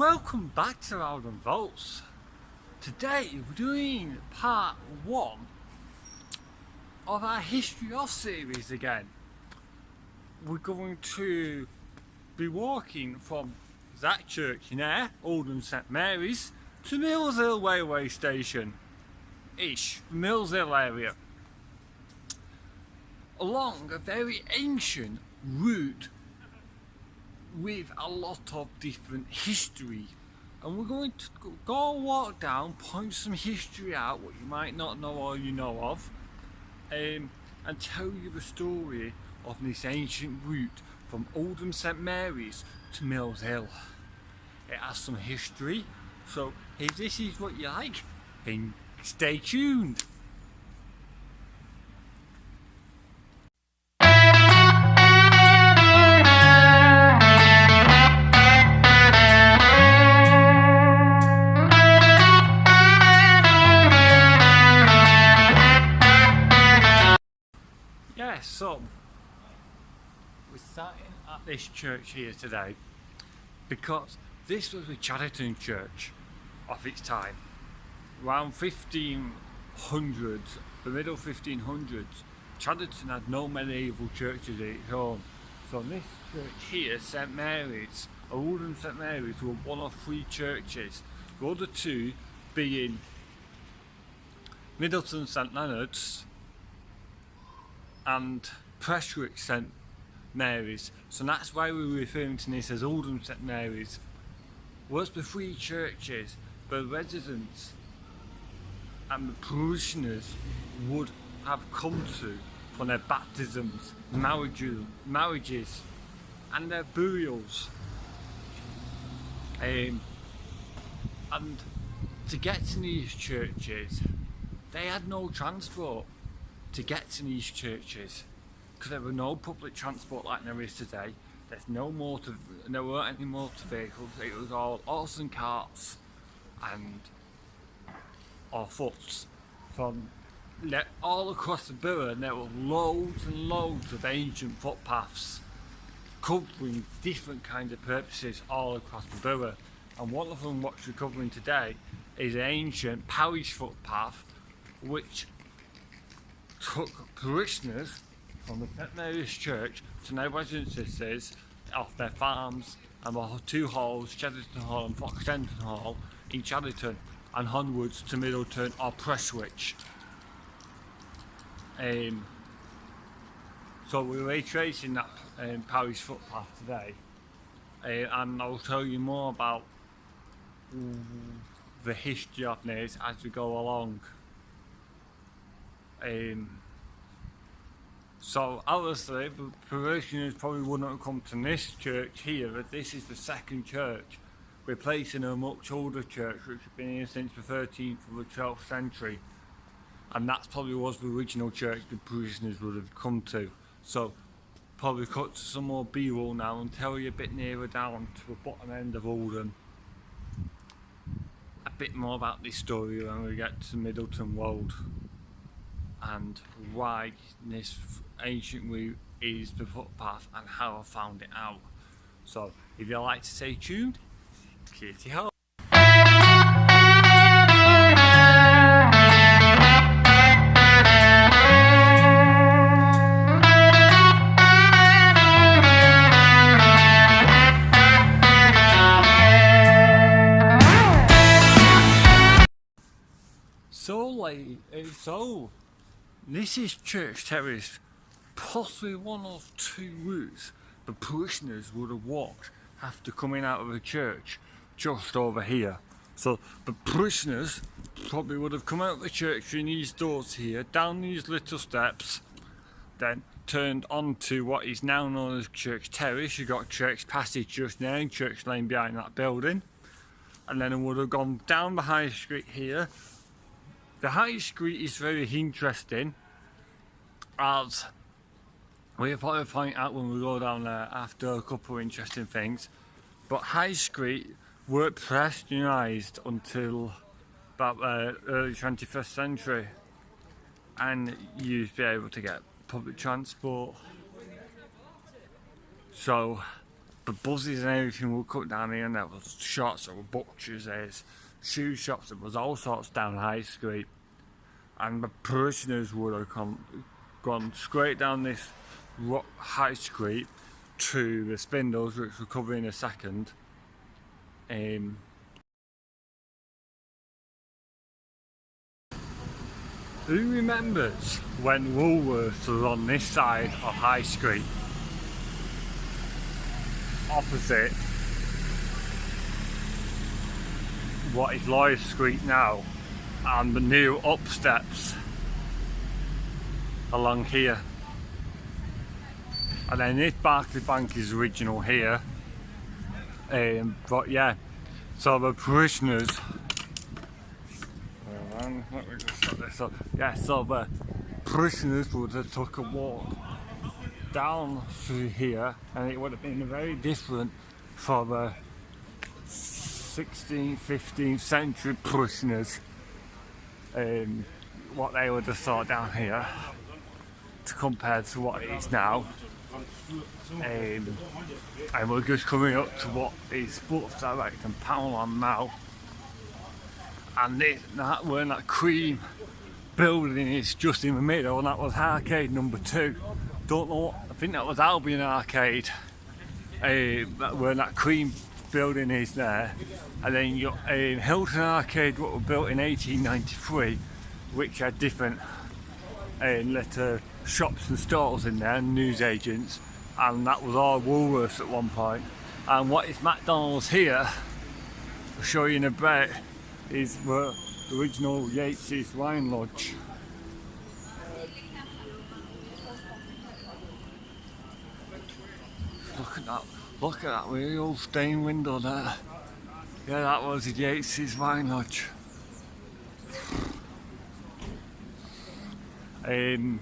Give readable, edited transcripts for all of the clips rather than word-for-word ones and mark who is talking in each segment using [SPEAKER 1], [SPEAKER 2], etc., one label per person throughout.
[SPEAKER 1] Welcome back to Oldham Vaults. Today we're doing part 1 of our History of series again. We're going to be walking from that church in there, Oldham St Mary's, to Mills Hill railway station ish, Mills Hill area, along a very ancient route with a lot of different history, and we're going to go walk down, point some history out what you might not know or you know of, and tell you the story of this ancient route from Oldham St Mary's to Mills Hill. It has some history, so if this is what you like, then stay tuned. So, we're starting at this church here today because this was a Chatterton church of its time. Around 1500s, the middle 1500s, Chatterton had no medieval churches of its own. So this church here, St Mary's, Oldham St Mary's, were one of 3 churches. The other 2 being Middleton St Leonard's and Retracing St Mary's, so that's why we're referring to this as Oldham St Mary's. Was the 3 churches the residents and the parishioners would have come to for their baptisms, marriages and their burials. And to get to these churches, they had no transport to get to these churches, because there were no public transport like there is today. There weren't any motor vehicles. It was all horse and carts and or foots from all across the borough, and there were loads and loads of ancient footpaths covering different kinds of purposes all across the borough. And one of them, what we're covering today, is an ancient parish footpath which took parishioners from the St Mary's Church to their residences off their farms and the 2 halls, Chatterton Hall and Chatterton Hall in Chatterton, and onwards to Middleton or Prestwich. So we're retracing that parish footpath today, and I'll tell you more about the history of this as we go along. So obviously the parishioners probably wouldn't have come to this church here, but this is the second church, replacing a much older church which has been here since the 13th or the 12th century, and that probably was the original church the parishioners would have come to. So probably cut to some more B-roll now and tell you a bit nearer down to the bottom end of Oldham a bit more about this story when we get to Middleton Road and why this ancient route is the footpath and how I found it out. So if you like to stay tuned, kitty ho! So this is Church Terrace, possibly one of 2 routes the parishioners would have walked after coming out of the church just over here. So the parishioners probably would have come out of the church through these doors here, down these little steps, then turned onto what is now known as Church Terrace. You've got Church Passage just there and Church Lane behind that building, and then it would have gone down the High Street here. The High Street is very interesting, as we'll probably point out when we go down there after a couple of interesting things. But High Street weren't pedestrianised until about early 21st century, and you'd be able to get public transport. So but buses and everything would come down here, and there was shops, there were butchers, there's shoe shops, there was all sorts down High Street. And the parishioners would have gone straight down this High Street to the Spindles, which we'll cover in a second. Who remembers when Woolworths was on this side of High Street, opposite what is Lloyd Street now, and the new up steps along here? And then this Barclays Bank is original here, but yeah, so the parishioners, let me just set this up. Yeah, so the parishioners would have took a walk down through here, and it would have been very different for the 16th, 15th century parishioners, what they would have saw down here to compare to what it is now. And we're just coming up to what is Sports Direct and Poundland now, and that cream building is just in the middle, and that was arcade number 2. Don't know, I think that was Albion Arcade, where that cream building is there. And then you got Hilton Arcade, what were built in 1893, which had different little shops and stores in there, and newsagents, and that was all Woolworths at one point. And what is McDonald's here, I'll show you in a bit, is the original Yates's Wine Lodge. Look at that really old stained window there. Yeah, that was Yates's Wine Lodge. And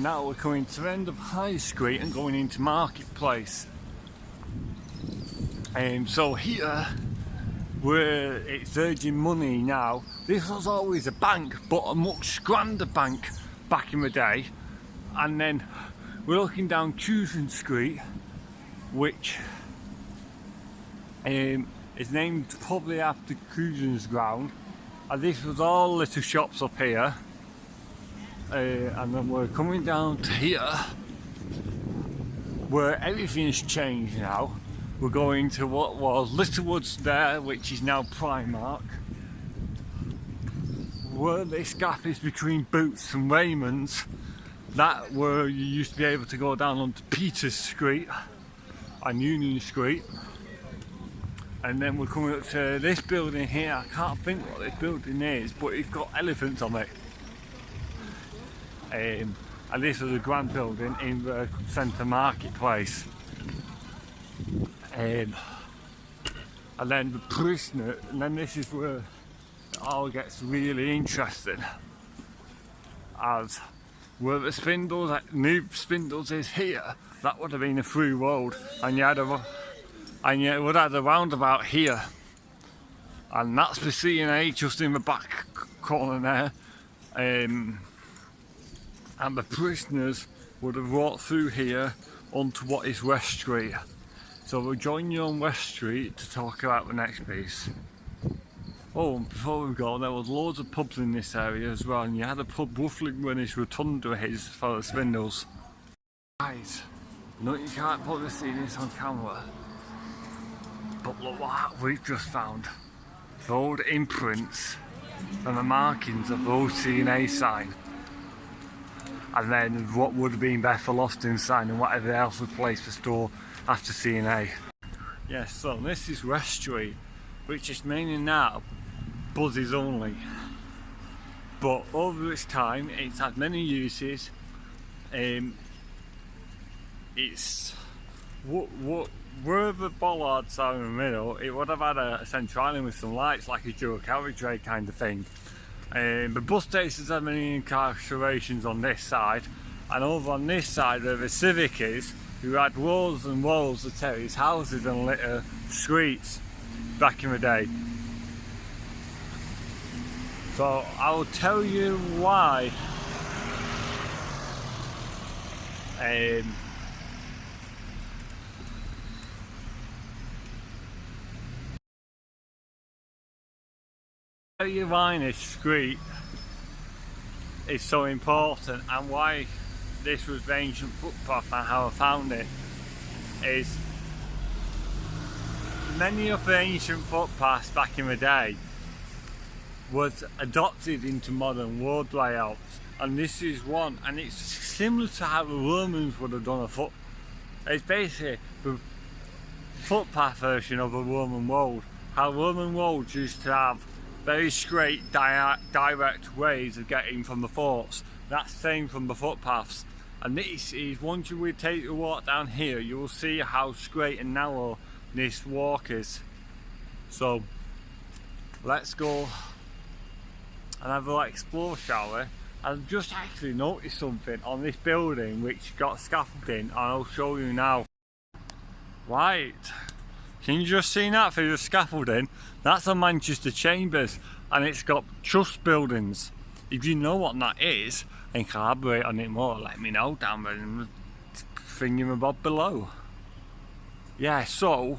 [SPEAKER 1] now we're coming to the end of High Street and going into Marketplace. So here, where it's Virgin Money now, this was always a bank, but a much grander bank back in the day. And then we're looking down Curzon Street, which is named probably after Curzon's ground. And this was all little shops up here. And then we're coming down to here, where everything's changed now. We're going to what was Littlewoods there, which is now Primark. Where this gap is between Boots and Raymond's, that where you used to be able to go down onto Peters Street and Union Street. And then we're coming up to this building here. I can't think what this building is, but it's got elephants on it. And this is a grand building in the centre marketplace. And then the prisoner, and then this is where it all gets really interesting, as where the Spindles, new Spindles is here. That would have been a through road, and you would have a roundabout here, and that's the C&A just in the back corner there. And the prisoners would have walked through here onto what is West Street. So we'll join you on West Street to talk about the next piece. Oh, and before we go, there was loads of pubs in this area as well, and you had a pub roughly when this rotunda is for the Spindles. Guys, no, you can't probably see this on camera, but look what we've just found. The old imprints and the markings of the old C&A sign. And then what would have been Bethel Austin's sign and whatever else replaced the store after C&A. Yes, so this is West Street, which is mainly now buses only. But over its time, it's had many uses. It's where the bollards are in the middle, it would have had a central island with some lights, like a dual carriageway kind of thing. The bus stations have many incarcerations on this side, and over on this side where the Civic is, you had rows and rows of terrace houses and little streets back in the day. So I'll tell you why Why this street is so important and why this was the ancient footpath and how I found it is many of the ancient footpaths back in the day was adopted into modern road layouts, and this is one, and it's similar to how the Romans would have done a foot. It's basically the footpath version of a Roman road. How Roman roads used to have very straight direct ways of getting from the forts. That's the same from the footpaths, and this is, once you would take a walk down here, you will see how straight and narrow this walk is. So let's go and have a little explore, shall we? I've just actually noticed something on this building which got scaffolding, and I'll show you now. Right, can you just see that through the scaffolding? That's a Manchester Chambers, and it's got truss buildings. If you know what that is and can elaborate on it more, let me know down there in the thingamabob below. Yeah, so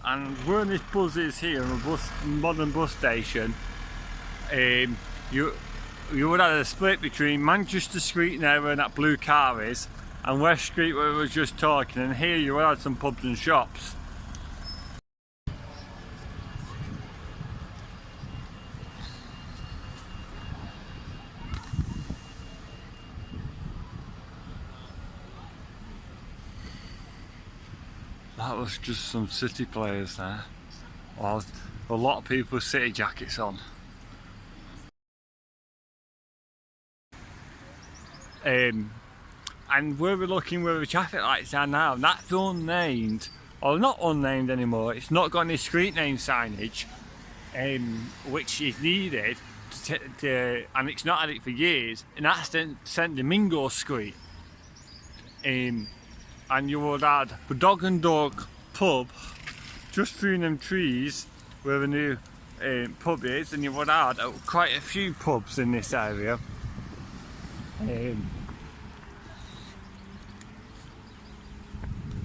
[SPEAKER 1] and where this bus is here, a modern bus station, you would have a split between Manchester Street now where that blue car is, and West Street where we was just talking, and here you would have some pubs and shops. That was just some City players there. Well, a lot of people with City jackets on. And where we're looking where the traffic lights are now, that's unnamed, or not unnamed anymore. It's not got any street name signage, which is needed and it's not had it for years, and that's St Domingo Street. And you would add the Dog and Dog pub just through them trees where the new pub is, and you would add quite a few pubs in this area.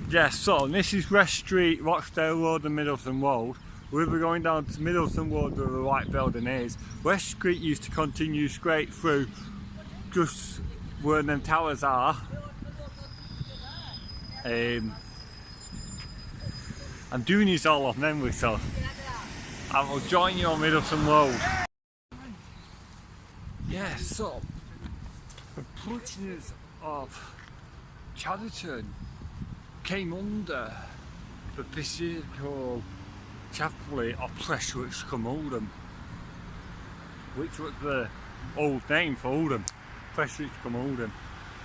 [SPEAKER 1] Yeah, so this is West Street, Rochdale Road and Middleton Road. We'll be going down to Middleton Road where the white building is. West Street used to continue straight through just where them towers are. I'm doing this all off memory, so I will join you on Middleton Road. Yeah, so the Prisheners of Chatterton came under the Episcopal Chapel of Retracing, Oldham, which was the old name for Oldham, Retracing, Oldham,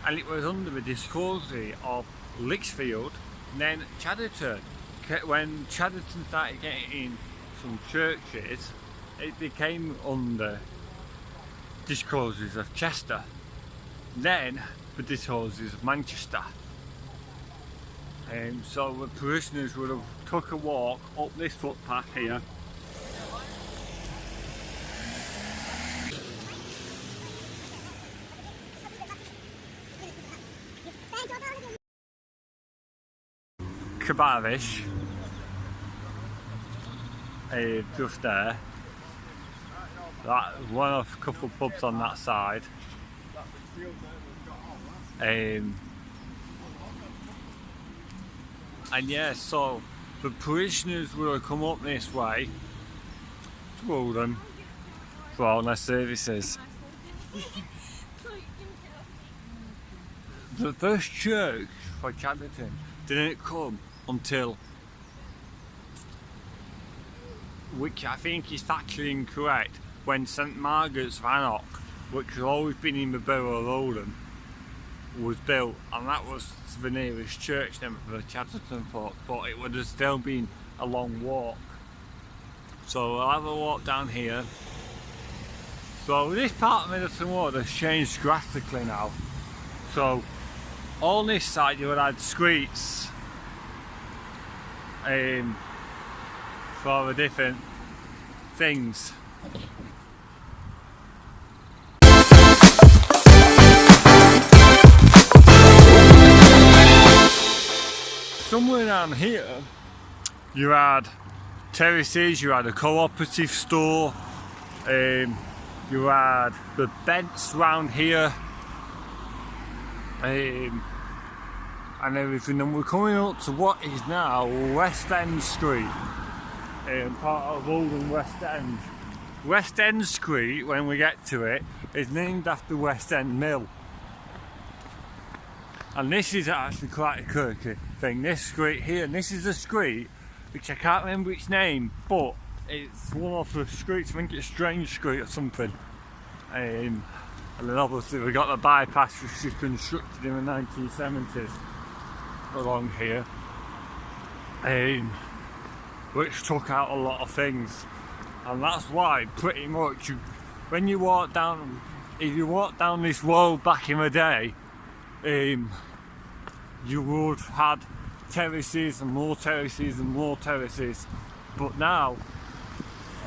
[SPEAKER 1] and it was under the discovery of Lichfield, and then Chadderton. When Chadderton started getting some churches, it became under discourses of Chester, then the discourses of Manchester. So the parishioners would have took a walk up this footpath here. Parish, just there. That one of a couple of pubs on that side. And yeah, so the parishioners will come up this way to Oldham for all their services. The first church for Chatterton didn't come until, which I think is factually incorrect, when St Margaret's of Annock, which has always been in the borough of Oldham, was built, and that was the nearest church then for the Chatterton folk, but it would have still been a long walk. So we'll have a walk down here. So this part of Middleton Road has changed drastically now. So on this side you would add streets for the different things. Somewhere down here you had terraces, you had a cooperative store, You had the beds round here, and everything, and we're coming up to what is now West End Street, part of Oldham West End. West End Street, when we get to it, is named after West End Mill. And this is actually quite a quirky thing, this street here, and this is a street which I can't remember its name, but it's one of the streets, I think it's Strange Street or something. And then obviously we got the bypass which was constructed in the 1970s along here, which took out a lot of things. And that's why pretty much when you walk down, if you walk down this road back in the day, you would have had terraces and more terraces and more terraces, but now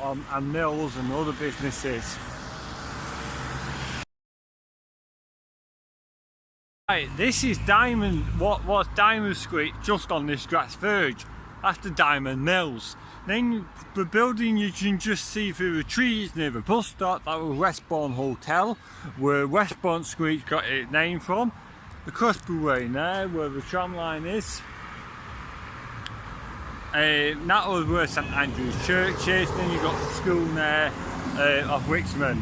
[SPEAKER 1] and mills and other businesses. Right, this is Diamond, what was Diamond Street, just on this grass verge. That's the Diamond Mills. Then the building you can just see through the trees near the bus stop, that was Westbourne Hotel, where Westbourne Street got its name from. Across the way there, where the tram line is. That was where St Andrew's Church is. Then you got the school there of Wixmond.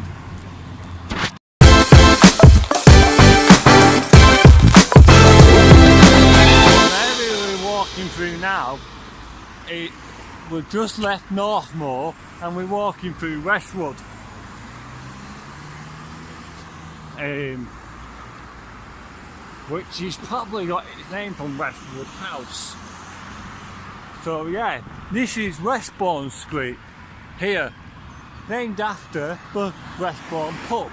[SPEAKER 1] The area we're walking through now, we've just left Northmoor and we're walking through Westwood. Which has probably got its name from Westwood House. So yeah, this is Westbourne Street here, named after the Westbourne pub,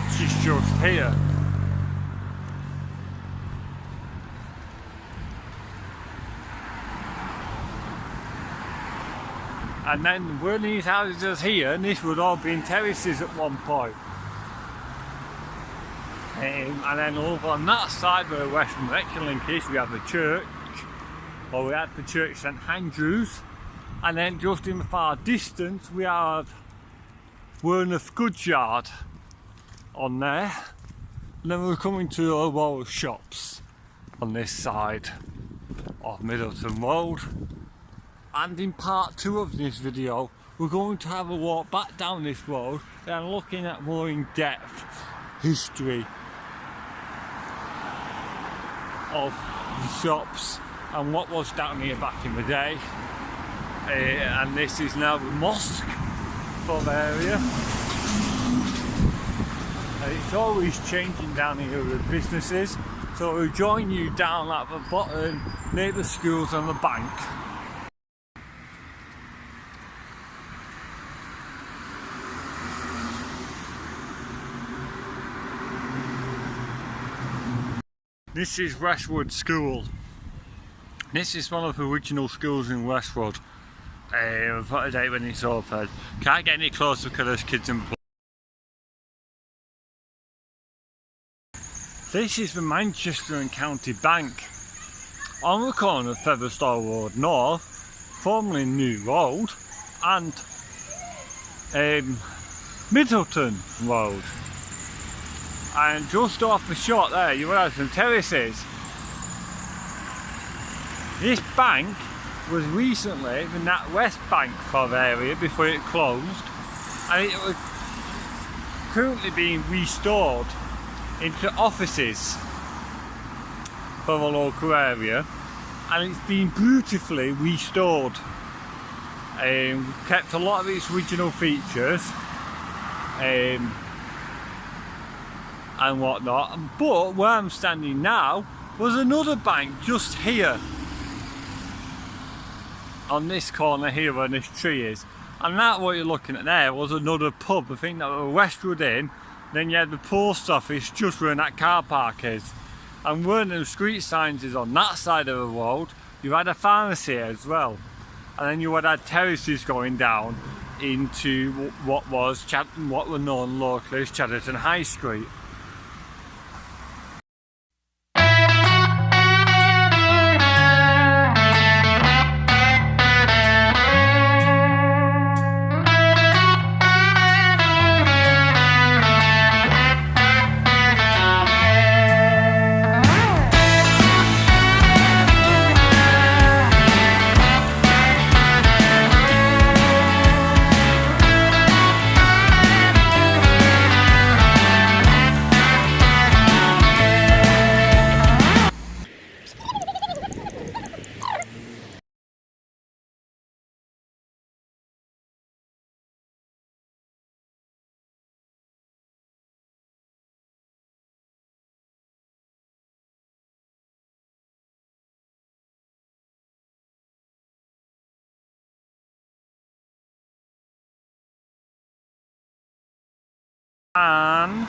[SPEAKER 1] which is just here. And then were these houses here, and this would all been terraces at one point. And then over on that side where Western Reclink is, we have the church, or we had the church St Andrews, and then just in the far distance we have Worneth Goods Yard on there, and then we're coming to a row of shops on this side of Middleton Road. And in part 2 of this video we're going to have a walk back down this road and looking at more in depth history of the shops and what was down here back in the day. And this is now the mosque for the area. It's always changing down here with businesses, so we'll join you down at the bottom near the schools and the bank. This is Westwood School. This is one of the original schools in Westwood. I've got a date when it's opened. Can't get any closer because there's kids in play. This is the Manchester and County Bank. On the corner of Featherstone Road North, formerly New Road, and Middleton Road. And just off the shot there you will have some terraces. This bank was recently the NatWest Bank for the area before it closed, and it was currently being restored into offices for the local area, and it's been beautifully restored. Kept a lot of its original features and whatnot, but where I'm standing now was another bank just here on this corner here where this tree is, and that what you're looking at there was another pub. I think that was Westwood Inn. Then you had the post office just where that car park is, and where the street signs is on that side of the road. You had a pharmacy as well, and then you had terraces going down into what were known locally as Chatterton High Street. and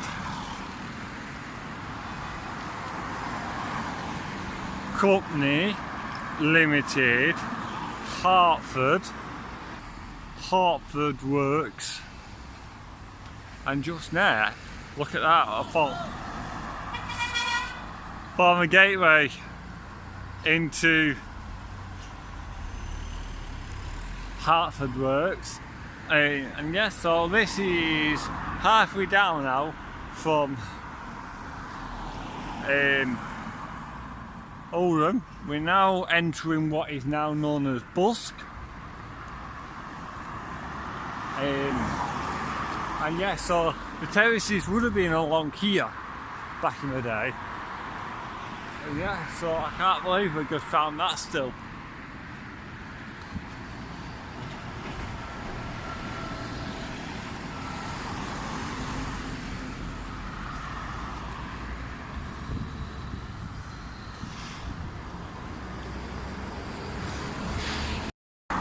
[SPEAKER 1] Company Limited, Hertford Works, and just there, look at that, I found a gateway into Hertford Works, and yes, so this is halfway down now from Oldham. We're now entering what is now known as Busk, and yeah, so the terraces would have been along here back in the day, and yeah, so I can't believe we just found that still.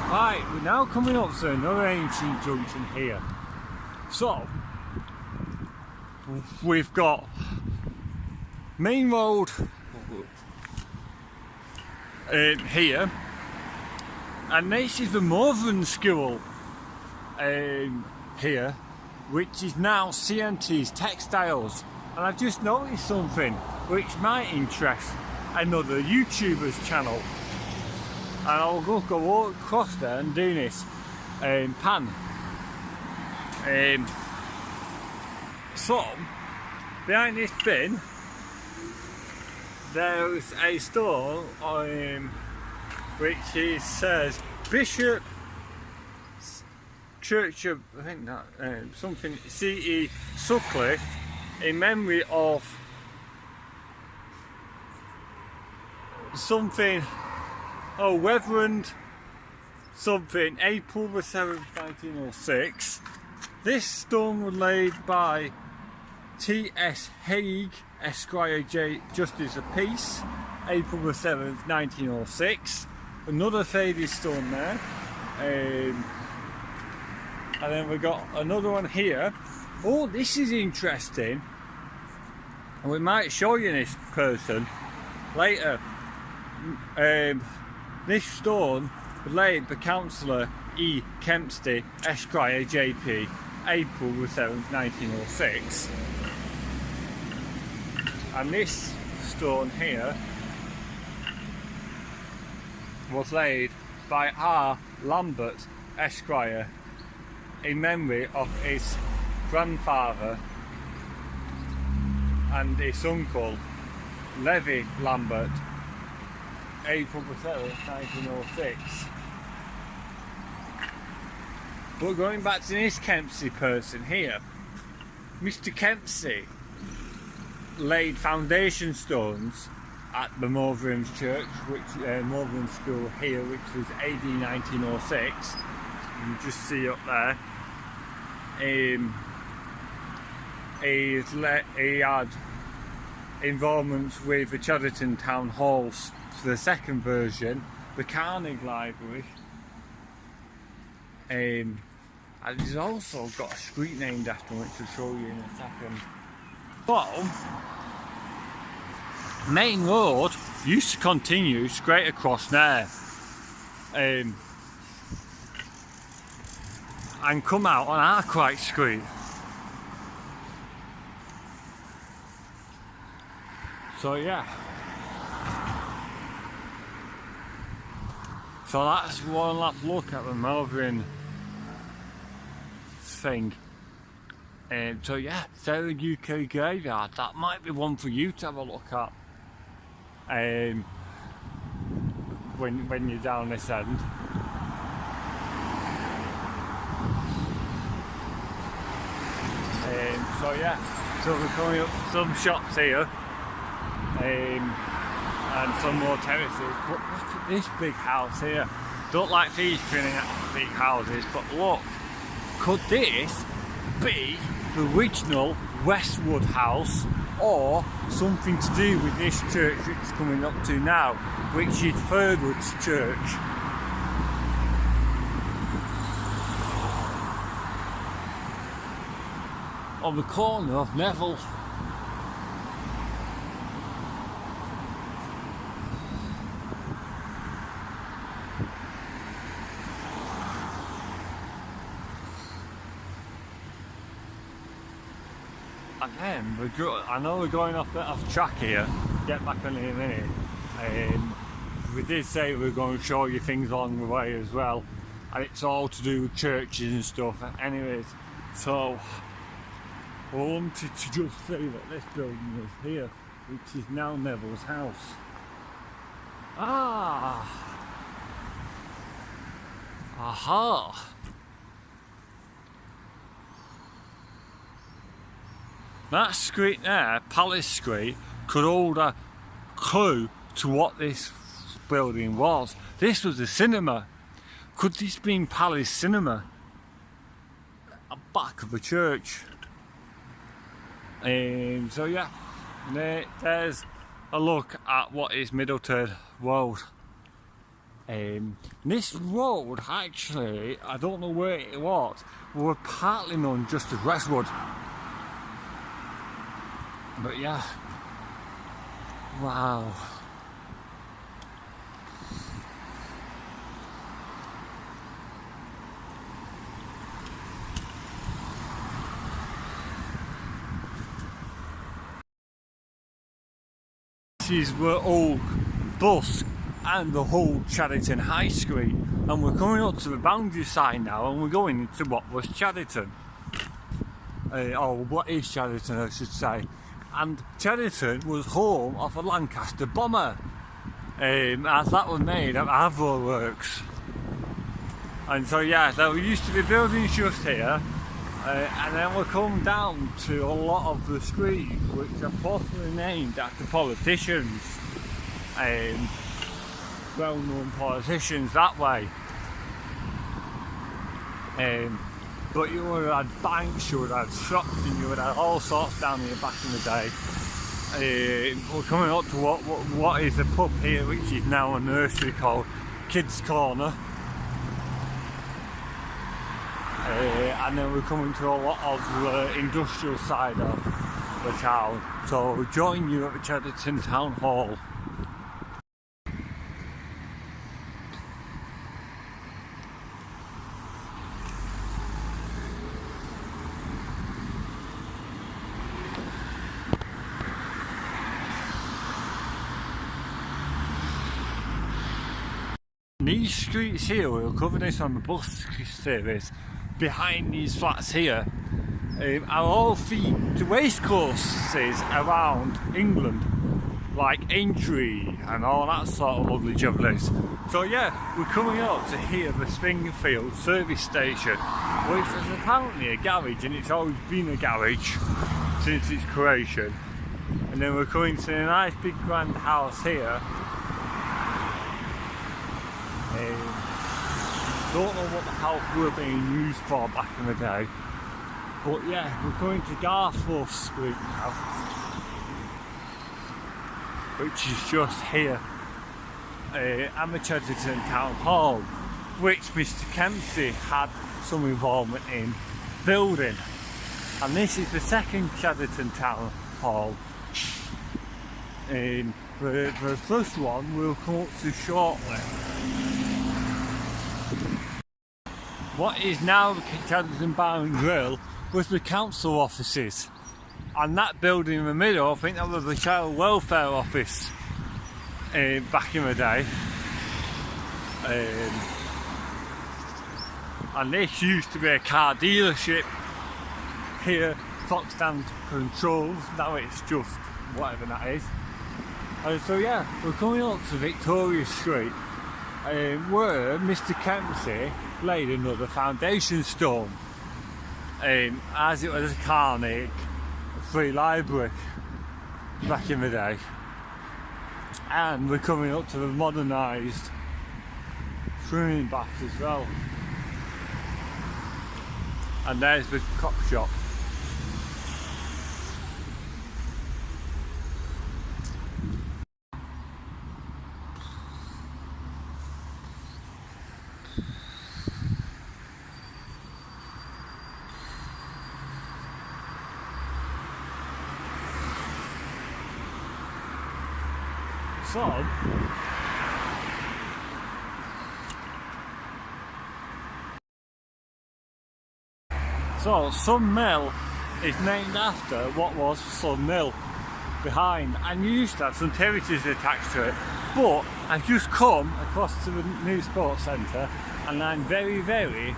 [SPEAKER 1] Right, we're now coming up to another ancient junction here. So, we've got Main Road here, and this is the Modern School here, which is now CNT's Textiles. And I've just noticed something which might interest another YouTuber's channel. And I'll go walk across there and do this pan. So, behind this bin, there's a store which says Bishop Church of, I think that, something, C.E. Sutcliffe, in memory of something. Oh, Reverend something, April the 7th, 1906. This stone was laid by T.S. Haig, Esquire, Justice of Peace, April the 7th, 1906. Another faded stone there. And then we got another one here. Oh, this is interesting. And we might show you this person later. This stone was laid by Councillor E. Kempsey, Esquire, JP, April the 7th, 1906. And this stone here was laid by R. Lambert, Esquire, in memory of his grandfather and his uncle, Levy Lambert, April the 7th, 1906. But going back to this Kempsey person here, Mr. Kempsey laid foundation stones at the Moorlands Church, which Moorlands School here, which was AD 1906. You can just see up there. He had involvements with the Chatterton Town Hall for the second version, the Carnegie Library, and he's also got a street named after him, which I'll show you in a second. So, Main Road used to continue straight across there and come out on Arkwright Street. So yeah. So that's one last look at the Melbourne thing. So yeah, Sarah UK Graveyard, that might be one for you to have a look at when you're down this end. So yeah, so we're coming up to some shops here and some more terraces, but look at this big house here. Don't like featuring at big houses, but look, could this be the original Westwood house, or something to do with this church which is coming up to now, which is Furwood's Church? on the corner of Neville. And then I know we're going off track here. Get back on in a minute. We did say we were going to show you things along the way as well, and it's all to do with churches and stuff. Anyways, so I wanted to just say that this building is here, which is now Neville's house. Aha! That street there, Palace Street, could hold a clue to what this building was. This was a cinema. Could this be Palace Cinema? At the back of the church. So yeah, there's a look at what is Middleton Road. This road, actually, I don't know where it was, were partly known just as Westwood. But yeah, wow. This is the old bus and the whole Chatterton High Street, and we're coming up to the boundary side now, and we're going into what was Chatterton, or what is Chatterton, I should say. And Chatterton was home of a Lancaster bomber, as that was made at Avro Works. And so yeah, there used to be buildings just here, and then we'll come down to a lot of the streets which are possibly named after politicians, well-known politicians that way. But you would have had banks, you would have had shops, and you would have had all sorts down here back in the day. We're coming up to what is a pub here, which is now a nursery called Kids Corner. And then we're coming to a lot of the industrial side of the town. So we'll join you at the Chatterton Town Hall. These streets here, we'll cover this on the bus service, behind these flats here, are all feed to racecourses around England, like Aintree and all that sort of lovely jobblers. So yeah, we're coming up to here, the Springfield service station, which is apparently a garage, and it's always been a garage since its creation. And then we're coming to a nice big grand house here. Don't know what the house were being used for back in the day, but yeah, we're going to Garforth Street now, which is just here, and the Chatterton Town Hall, which Mr Kempsey had some involvement in building. And this is the second Chatterton Town Hall. The first one we'll come up to shortly. What is now the Chatterton Bar and Grill was the council offices, and that building in the middle, I think that was the Child Welfare Office back in the day. And this used to be a car dealership here, Foxstand Controls, now it's just whatever that is. So yeah, we're coming up to Victoria Street, where Mr Kempsey laid another foundation stone, as it was a Carnegie free library back in the day. And we're coming up to the modernised swimming bath as well. And there's the cop shop. So Sun Mill is named after what was Sun Mill behind, and you used to have some terraces attached to it, but I've just come across to the new sports centre and I'm very, very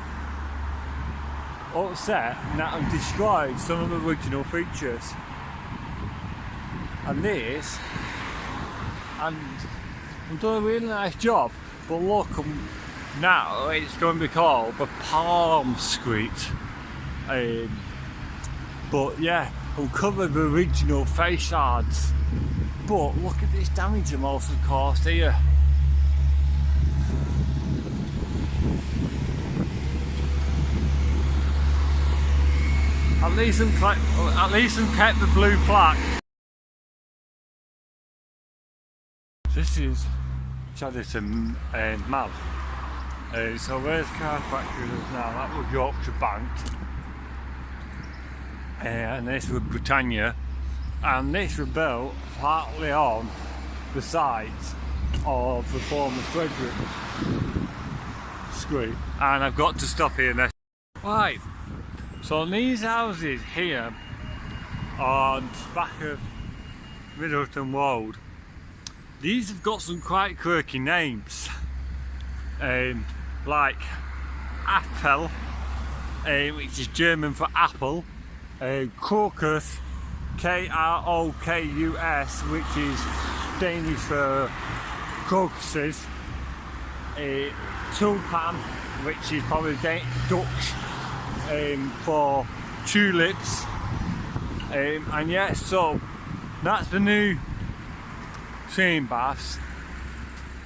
[SPEAKER 1] upset that I've destroyed some of the original features. And this, and I've done a really nice job, but look, now it's going to be called the Palm Street. But yeah, I'll cover the original facades. But look at this damage I'm also caused here. At least I'm kept the blue plaque. This is Chadderton Mall. So where's car factory now? That was Yorkshire Bank. And this was Britannia. And this was built partly on the sides of the former Frederick Street. And I've got to stop here now. Right, so these houses here on the back of Middleton Road, these have got some quite quirky names. Like Appel, which is German for apple, Crocus, K-R-O-K-U-S, which is Danish for crocuses, Tulpan, which is probably Dutch for tulips, and yeah, so that's the new swimming baths,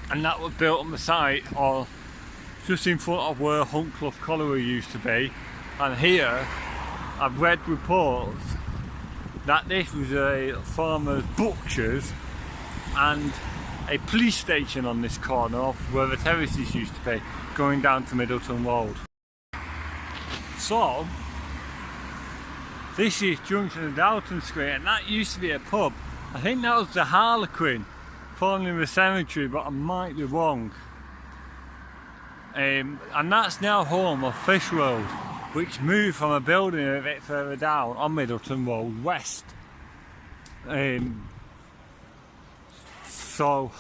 [SPEAKER 1] and that was built on the site or just in front of where Huntcliffe Colliery used to be. And here I've read reports that this was a former butcher's and a police station on this corner of where the terraces used to be, going down to Middleton Road. So this is junction of Dalton Street, and that used to be a pub. I think that was the Harlequin, formerly the cemetery, but I might be wrong. And that's now home of Fish World, which moved from a building a bit further down on Middleton Road West. So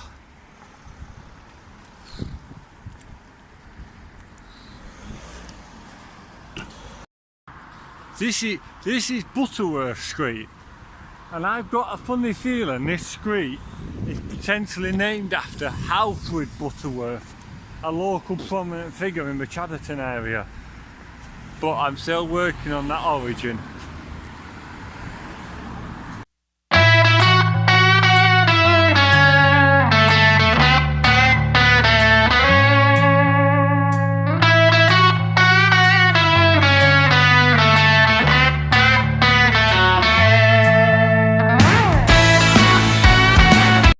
[SPEAKER 1] this is Butterworth Street, and I've got a funny feeling this street is potentially named after Alfred Butterworth, a local prominent figure in the Chatterton area. But I'm still working on that origin.